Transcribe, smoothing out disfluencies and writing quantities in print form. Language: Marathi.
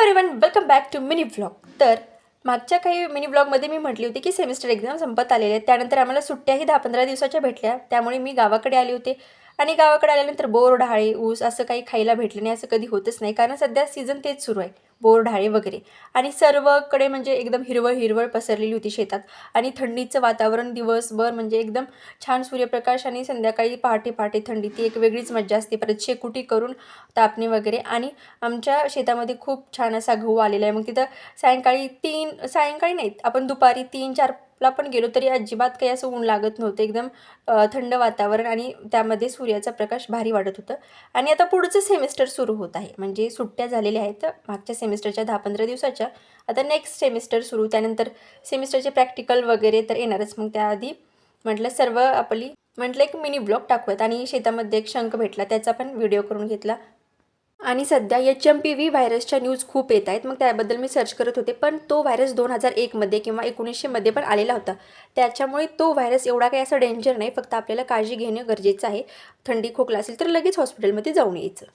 Everyone, welcome back to mini vlog. तर मागच्या काही मिनी व्लॉगमध्ये मी म्हटली होती की सेमिस्टर एक्झाम संपत आलेले आहेत. त्यानंतर आम्हाला सुट्ट्याही 10-15 दिवसाच्या भेटल्या. त्यामुळे मी गावाकडे आले होते आणि गावाकडे आल्यानंतर बोर, डाळे, ऊस असं काही खायला भेटलं नाही, असं कधी होतच नाही. कारण सध्या सीझन तेच सुरू आहे, बोर, डाळे वगैरे. आणि सर्वकडे म्हणजे एकदम हिरवळ हिरवळ पसरलेली होती शेतात. आणि थंडीचं वातावरण दिवसभर म्हणजे एकदम छान सूर्यप्रकाश आणि संध्याकाळी पहाटे पहाटे थंडी, ती एक वेगळीच मज्जा असते. परत शेकोटी करून तापणे वगैरे. आणि आमच्या शेतामध्ये खूप छान असा गहू आलेला आहे. मग तिथं सायंकाळी नाहीत, आपण दुपारी 3-4ला पण गेलो तरी अजिबात काही असं ऊन लागत नव्हतं. एकदम थंड वातावरण आणि त्यामध्ये सूर्याचा प्रकाश भारी वाटत होतं. आणि आता पुढचं सेमिस्टर सुरू होत आहे, म्हणजे सुट्ट्या झालेल्या आहेत मागच्या सेमिस्टरच्या 10-15 दिवसाच्या. आता नेक्स्ट सेमिस्टर सुरू, त्यानंतर सेमिस्टरचे प्रॅक्टिकल वगैरे तर येणारच. मग त्याआधी म्हटलं एक मिनी ब्लॉग टाकूयात. आणि शेतामध्ये एक शंख भेटला, त्याचा पण व्हिडिओ करून घेतला. आणि सध्या HMPV व्हायरसच्या न्यूज खूप येत आहेत. मग त्याबद्दल मी सर्च करत होते, पण तो व्हायरस 2001मध्ये किंवा 1900मध्ये पण आलेला होता. त्याच्यामुळे तो व्हायरस एवढा काही असं डेंजर नाही, फक्त आपल्याला काळजी घेणं गरजेचं आहे. थंडी खोकला असेल तर लगेच हॉस्पिटलमध्ये जाऊन यायचं.